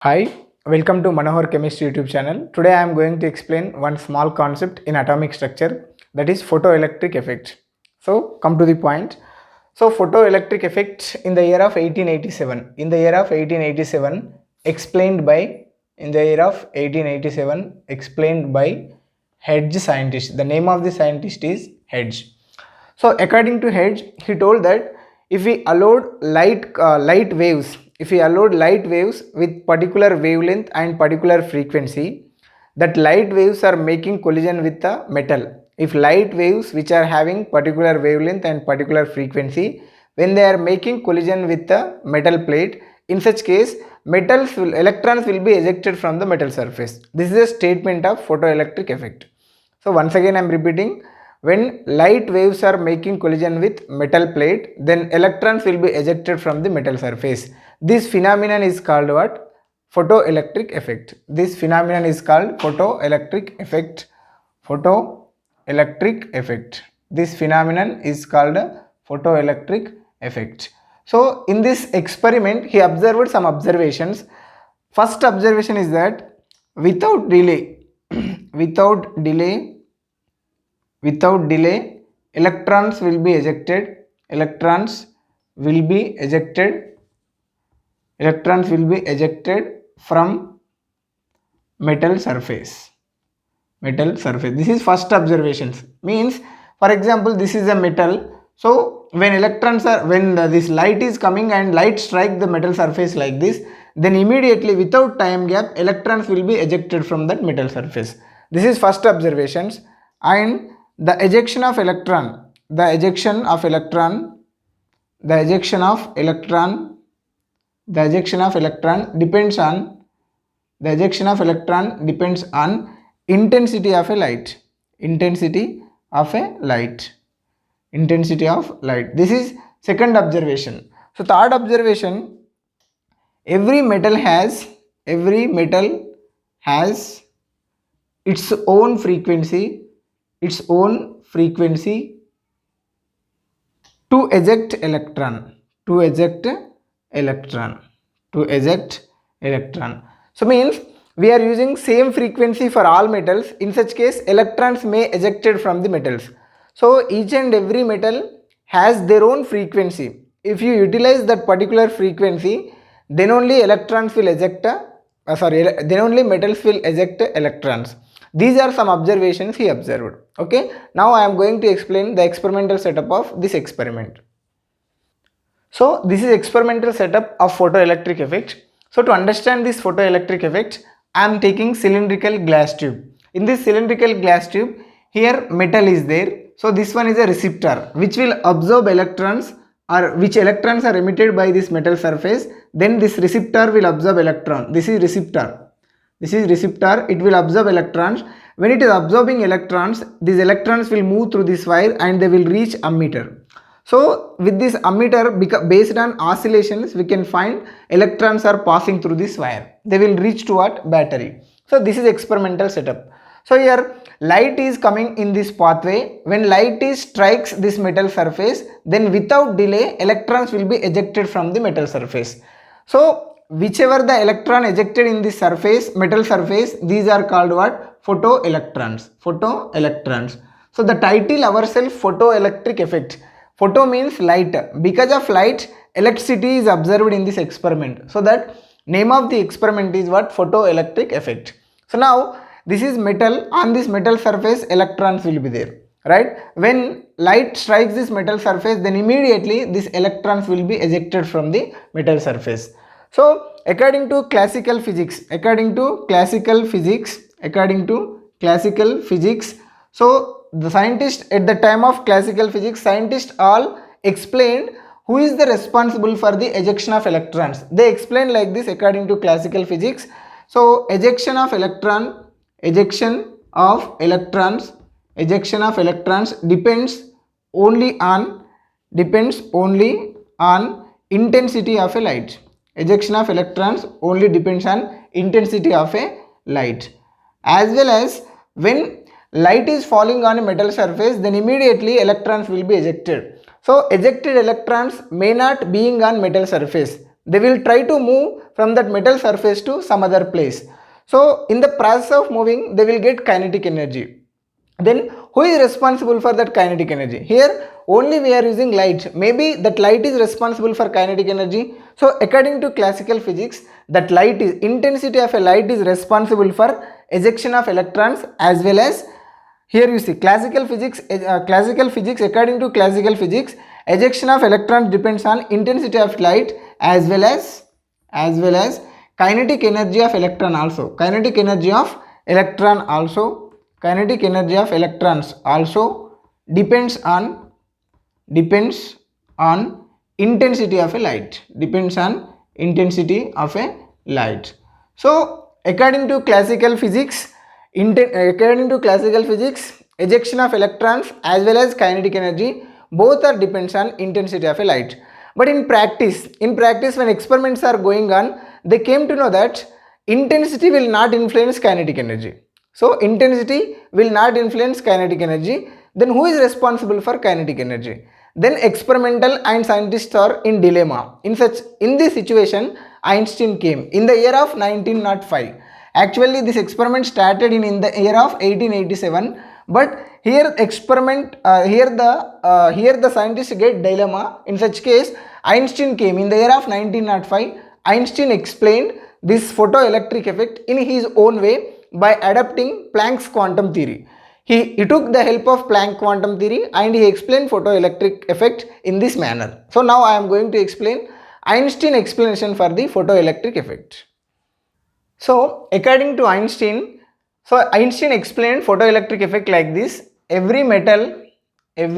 Hi, welcome to Manohar Chemistry YouTube channel. Today I am going to explain one small concept in atomic structure, that is photoelectric effect. So come to the point. So photoelectric effect in the year of 1887. In the year of 1887 explained by Hedge scientist. The name of the scientist is Hedge. So according to Hedge, he told that if we allowed light waves with particular wavelength and particular frequency, that light waves are making collision with the metal. If light waves which are having particular wavelength and particular frequency, when they are making collision with the metal plate, in such case electrons will be ejected from the metal surface. This is a statement of photoelectric effect. So once again I am repeating, when light waves are making collision with metal plate, then electrons will be ejected from the metal surface. This phenomenon is called what? Photoelectric effect. This phenomenon is called photoelectric effect. Photoelectric effect. This phenomenon is called photoelectric effect. So in this experiment, he observed some observations. First observation is that without delay, without delay, electrons will be ejected. Electrons will be ejected. Electrons will be ejected from metal surface. Metal surface. This is first observations. Means, for example, this is a metal. So when this light is coming and light strike the metal surface like this, then immediately without time gap, electrons will be ejected from that metal surface. This is first observations. And the ejection of electron, the ejection of electron depends on intensity of a light. This is second observation. So third observation, every metal has its own frequency to eject electron. So means we are using same frequency for all metals. In such case, electrons may ejected from the metals. So each and every metal has their own frequency. If you utilize that particular frequency, then only electrons will eject then only metals will eject electrons. These are some observations he observed. Okay, now I am going to explain the experimental setup of this experiment. So this is experimental setup of photoelectric effect. So to understand this photoelectric effect, I am taking cylindrical glass tube. In this cylindrical glass tube, here metal is there. So this one is a receptor which will absorb electrons, or which electrons are emitted by this metal surface. Then this receptor will absorb electron. This is receptor. It will absorb electrons. When it is absorbing electrons, these electrons will move through this wire and they will reach ammeter. So with this ammeter, based on oscillations, we can find electrons are passing through this wire. They will reach to what? Battery. So this is experimental setup. So here light is coming in this pathway. When light strikes this metal surface, then without delay electrons will be ejected from the metal surface. So whichever the electron ejected in this metal surface, these are called what? Photoelectrons. So the title ourselves, photoelectric effect. Photo means light. Because of light, electricity is observed in this experiment. So that name of the experiment is what? Photoelectric effect. So now this is metal. On this metal surface, electrons will be there, right? When light strikes this metal surface, then immediately these electrons will be ejected from the metal surface. So according to classical physics, so the scientists at the time of classical physics, scientists all explained who is the responsible for the ejection of electrons. They explained like this according to classical physics. So ejection of electrons depends only on intensity of a light. Ejection of electrons only depends on intensity of a light. As well as when light is falling on a metal surface, then immediately electrons will be ejected. So ejected electrons may not being on metal surface, They will try to move from that metal surface to some other place. So in the process of moving, they will get kinetic energy. Then who is responsible for that kinetic energy? Here only we are using light. Maybe that light is responsible for kinetic energy. So according to classical physics, that light is intensity of a light is responsible for ejection of electrons, as well as here you see classical physics according to classical physics, ejection of electrons depends on intensity of light, as well as kinetic energy of electron also. Kinetic energy of electrons also depends on intensity of a light. So according to classical physics, ejection of electrons as well as kinetic energy, both are depends on intensity of a light. But in practice when experiments are going on, they came to know that intensity will not influence kinetic energy. So intensity will not influence kinetic energy. Then who is responsible for kinetic energy? Then experimental and scientists are in dilemma. In this situation, Einstein came in the year of 1905. Actually, this experiment started in the year of 1887. But here the scientists get dilemma. In such case, Einstein came in the year of 1905. Einstein explained this photoelectric effect in his own way by adapting Planck's quantum theory. He took the help of Planck quantum theory and he explained photoelectric effect in this manner. So now I am going to explain Einstein explanation for the photoelectric effect. So according to Einstein, explained photoelectric effect like this: every metal in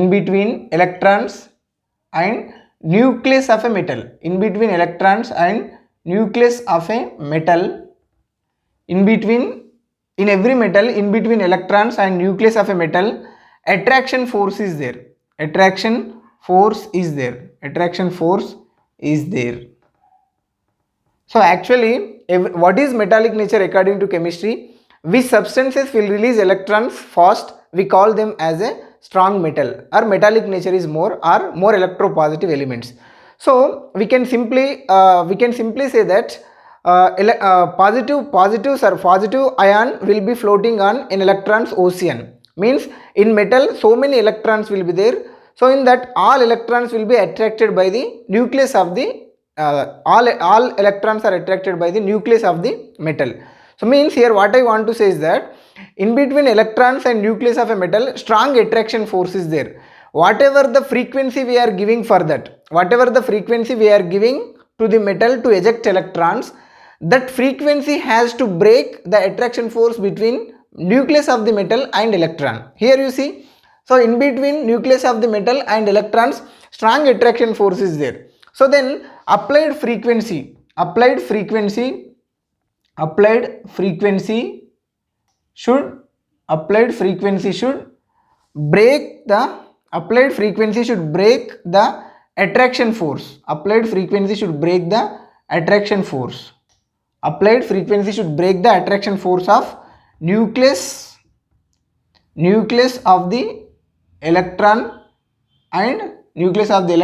between electrons and nucleus of a metal, in every metal in between electrons and nucleus of a metal, attraction force is there. So actually, what is metallic nature according to chemistry? Which substances will release electrons fast, we call them as a strong metal, or metallic nature is more electropositive elements. So we can simply say that positive ion will be floating on an electrons ocean. Means in metal so many electrons will be there. So in that all electrons will be attracted by the nucleus of the all electrons are attracted by the nucleus of the metal. So means here what I want to say is that in between electrons and nucleus of a metal, strong attraction force is there. Whatever the frequency we are giving to the metal to eject electrons, that frequency has to break the attraction force between nucleus of the metal and electron. Here you see, so in between nucleus of the metal and electrons, strong attraction force is there. So then applied frequency should break the attraction force. Applied frequency should break the attraction force of nucleus of the electron and nucleus of the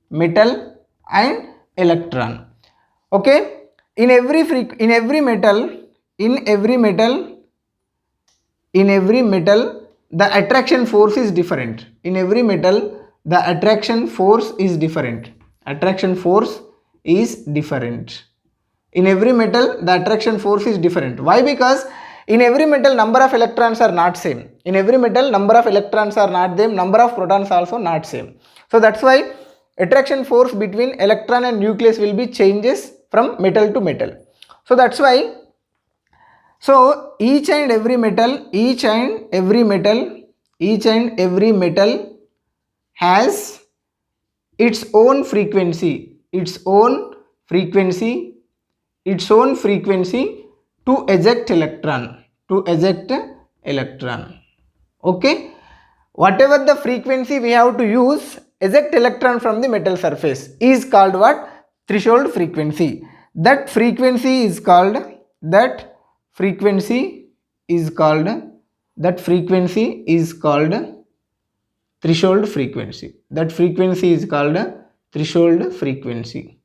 metal and electron. Okay, in every metal the attraction force is different. In every metal the attraction force is different. In every metal the attraction force is different. Why? Because in every metal number of electrons are not same. Number of protons also not same. So that's why attraction force between electron and nucleus will be changes from metal to metal. So that's why, so each and every metal has its own frequency to eject electron. Okay, whatever the frequency we have to use eject electron from the metal surface is called what? Threshold frequency. That frequency is called that frequency is called threshold frequency. That frequency is called threshold frequency.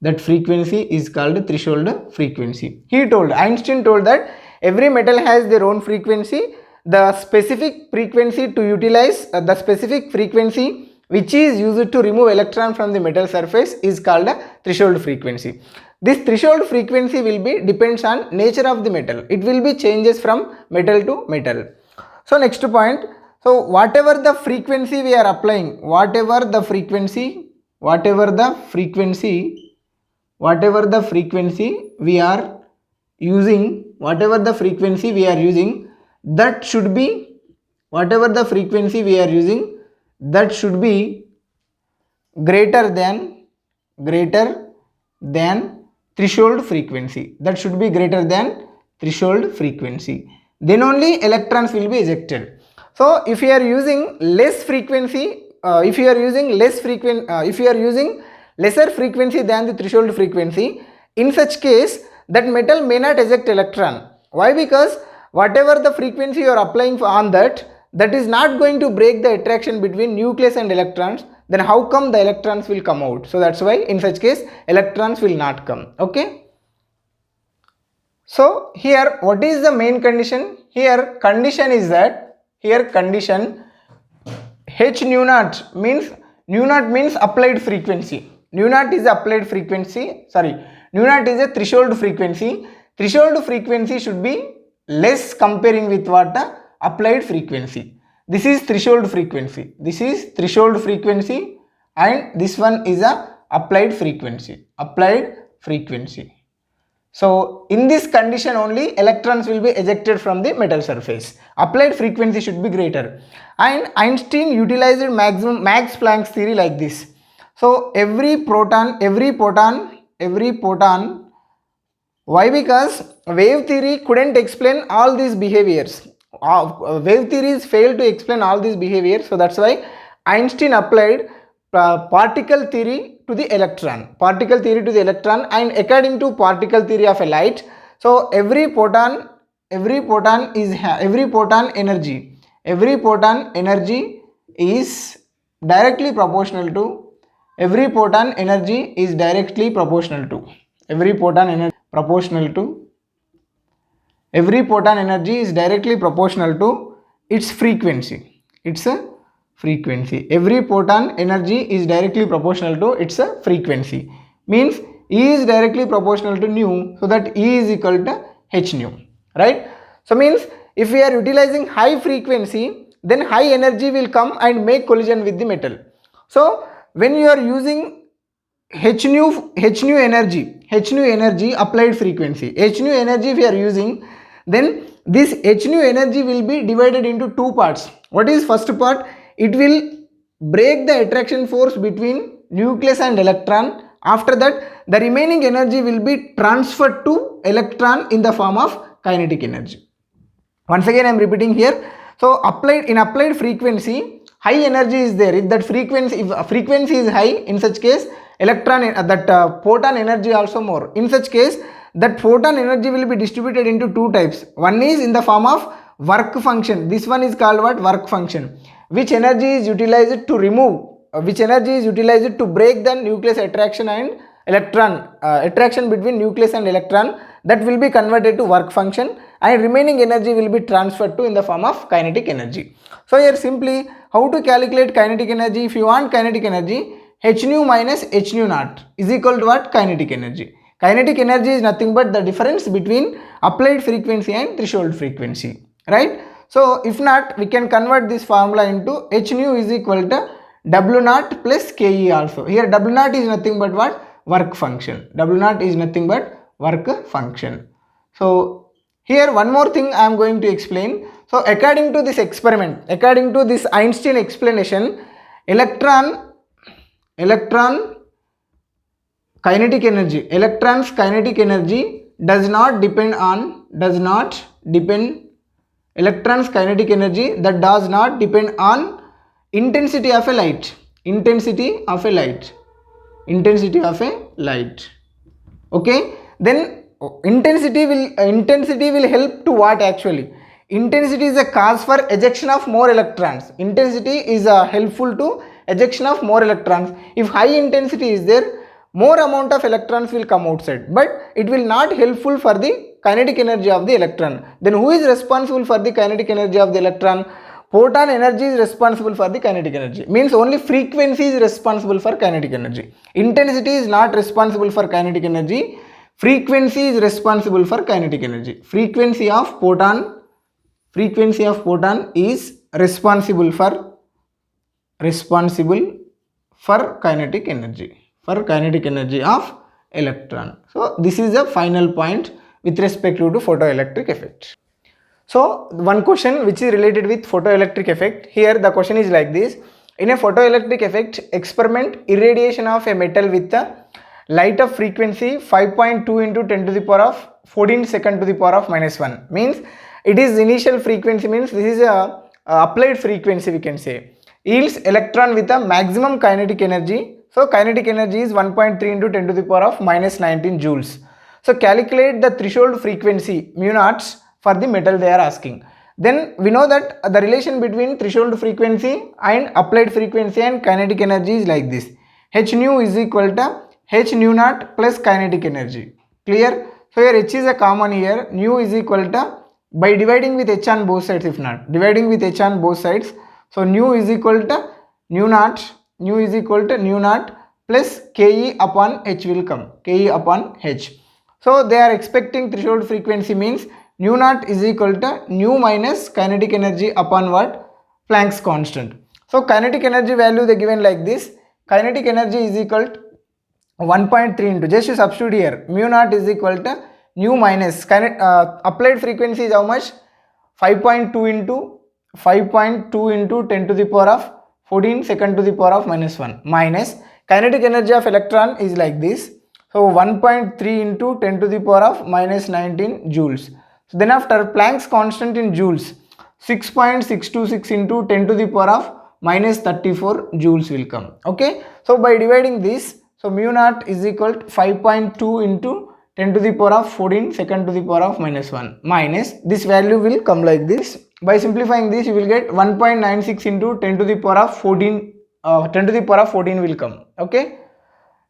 That frequency is called threshold frequency. Einstein told that every metal has their own frequency. The specific frequency to utilize, the specific frequency which is used to remove electron from the metal surface is called threshold frequency. This threshold frequency will be depends on nature of the metal. It will be changes from metal to metal. So next point, so whatever the frequency we are applying, whatever the frequency we are using, that should be, greater than threshold frequency. That should be greater than threshold frequency. Then only electrons will be ejected. So if you are using less frequency, if you are using lesser frequency than the threshold frequency, in such case that metal may not eject electron. Why? Because whatever the frequency you are applying on that is not going to break the attraction between nucleus and electrons. Then how come the electrons will come out? So that's why in such case electrons will not come. Okay. So here what is the main condition? Here condition is that, H nu naught means applied frequency. Nu naught is applied frequency, nu naught is a threshold frequency. Threshold frequency should be less comparing with what? Applied frequency. This is threshold frequency. And this one is a applied frequency. So in this condition only electrons will be ejected from the metal surface. Applied frequency should be greater. And Einstein utilized Max Planck's theory like this. So every proton, why? Because wave theory couldn't explain all these behaviors. Wave theories failed to explain all these behaviors. So that's why Einstein applied particle theory to the electron, and according to particle theory of a light, so every proton energy is directly proportional to its frequency. Every proton energy is directly proportional to its frequency. Means E is directly proportional to nu, so that E is equal to h nu, right? So means if we are utilizing high frequency, then high energy will come and make collision with the metal. So when you are using h nu energy, applied frequency, h nu energy if you are using, then this h nu energy will be divided into two parts. What is first part? It will break the attraction force between nucleus and electron. After that, the remaining energy will be transferred to electron in the form of kinetic energy. Once again I am repeating here. So applied frequency, high energy is there. If frequency is high, in such case photon energy also more. In such case, that photon energy will be distributed into two types. One is in the form of work function. This one is called what? Work function. Which energy is utilized to break the nucleus attraction and electron, attraction between nucleus and electron, that will be converted to work function, and remaining energy will be transferred to in the form of kinetic energy. So here simply how to calculate kinetic energy? If you want kinetic energy, h nu minus h nu naught is equal to what? Kinetic energy. Kinetic energy is nothing but the difference between applied frequency and threshold frequency, right? So if not, we can convert this formula into h nu is equal to W naught plus Ke also. Here W naught is nothing but what? Work function. So here one more thing I am going to explain. So according to this experiment, according to this Einstein explanation, electron's kinetic energy does not depend on intensity of a light. Okay, then intensity will help to what actually? Intensity is a cause for ejection of more electrons. Intensity is helpful to ejection of more electrons. If high intensity is there, more amount of electrons will come outside, but it will not helpful for the kinetic energy of the electron. Then who is responsible for the kinetic energy of the electron? Photon energy is responsible for the kinetic energy. Means only frequency is responsible for kinetic energy. Intensity is not responsible for kinetic energy. Frequency is responsible for kinetic energy. Frequency of photon is responsible for kinetic energy of electron. So this is the final point with respect to photoelectric effect. So one question which is related with photoelectric effect. Here the question is like this: in a photoelectric effect experiment, irradiation of a metal with a light of frequency 5.2 into 10 to the power of 14 second to the power of minus 1, means it is initial frequency, means this is a applied frequency we can say, yields electron with a maximum kinetic energy. So kinetic energy is 1.3 into 10 to the power of minus 19 joules. So calculate the threshold frequency mu naught for the metal they are asking. Then we know that the relation between threshold frequency and applied frequency and kinetic energy is like this: h nu is equal to h nu naught plus kinetic energy. Clear? So here h is a common here, nu is equal to, by dividing with h on both sides, if not dividing with h on both sides, so nu is equal to nu naught plus Ke upon h will come, Ke upon h. So they are expecting threshold frequency means nu naught is equal to nu minus kinetic energy upon what? Planck's constant. So kinetic energy value they given like this: kinetic energy is equal to 1.3 into, just you substitute here, mu naught is equal to nu minus applied frequency is how much? 5.2 into 10 to the power of 14 second to the power of minus 1 minus kinetic energy of electron is like this. So 1.3 into 10 to the power of minus 19 joules. So then after Planck's constant in joules, 6.626 into 10 to the power of minus 34 joules will come. Okay. So by dividing this, so mu naught is equal to 5.2 into 10 to the power of 14 second to the power of minus 1 minus this value will come like this. By simplifying this, you will get 1.96 into 10 to the power of 14 will come. Okay.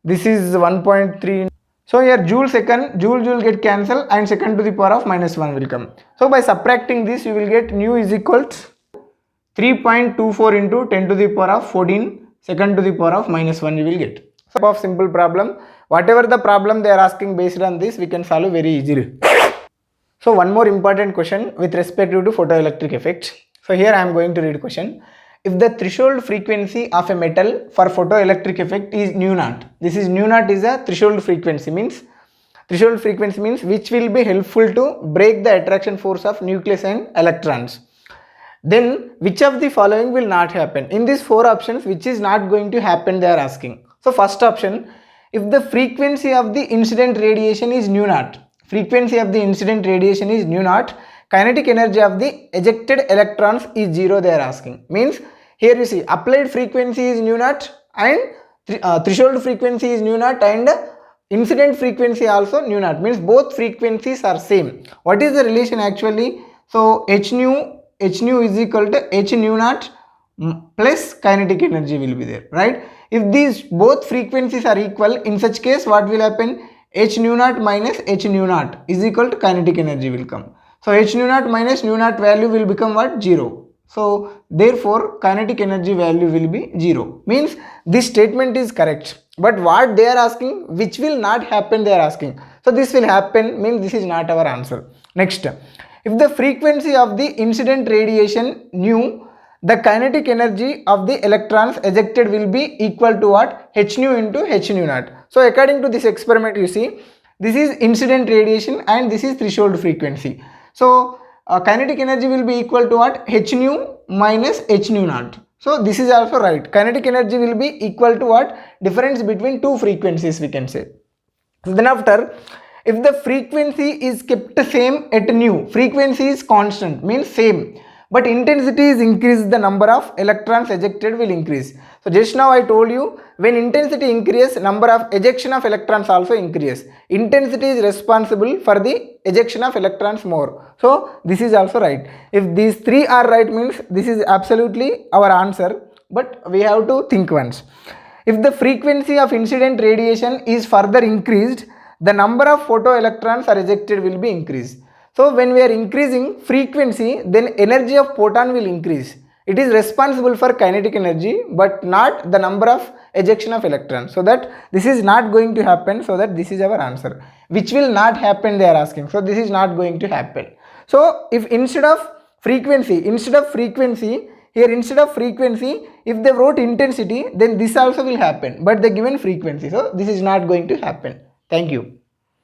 This is 1.3. So here joule will get cancelled and second to the power of minus 1 will come. So by subtracting this, you will get nu is equal to 3.24 into 10 to the power of 14 second to the power of minus 1 you will get. So of simple problem, whatever the problem they are asking, based on this we can solve very easily. So one more important question with respect to photoelectric effect. So here I am going to read question. If the threshold frequency of a metal for photoelectric effect is nu naught, this is nu naught is a threshold frequency means which will be helpful to break the attraction force of nucleus and electrons. Then which of the following will not happen? In these four options, which is not going to happen they are asking. So first option, if the frequency of the incident radiation is nu naught, kinetic energy of the ejected electrons is 0 they are asking. Means here you see applied frequency is nu naught and threshold frequency is nu naught and incident frequency also nu naught, means both frequencies are same. What is the relation actually? So h nu is equal to h nu naught plus kinetic energy will be there, right? If these both frequencies are equal, in such case what will happen? H nu naught minus h nu naught is equal to kinetic energy will come. So h nu naught minus nu naught value will become what? 0. So therefore kinetic energy value will be 0. Means this statement is correct. But what they are asking, which will not happen they are asking. So this will happen, means this is not our answer. Next, if the frequency of the incident radiation nu, the kinetic energy of the electrons ejected will be equal to what? H nu into h nu naught. So according to this experiment, you see this is incident radiation and this is threshold frequency. So kinetic energy will be equal to what? H nu minus h nu naught. So this is also right. Kinetic energy will be equal to what? Difference between two frequencies we can say. Then after, if the frequency is kept same at nu, frequency is constant means same, but intensity is increased, the number of electrons ejected will increase. So just now I told you, when intensity increases, number of ejection of electrons also increases. Intensity is responsible for the ejection of electrons more. So this is also right. If these three are right, means this is absolutely our answer, but we have to think once. If the frequency of incident radiation is further increased, the number of photoelectrons are ejected will be increased. So when we are increasing frequency, then energy of photon will increase. It is responsible for kinetic energy, but not the number of ejection of electrons. So that this is not going to happen. So that this is our answer. Which will not happen, they are asking. So this is not going to happen. So if instead of frequency, here instead of frequency, if they wrote intensity, then this also will happen, but they given frequency. So this is not going to happen. Thank you.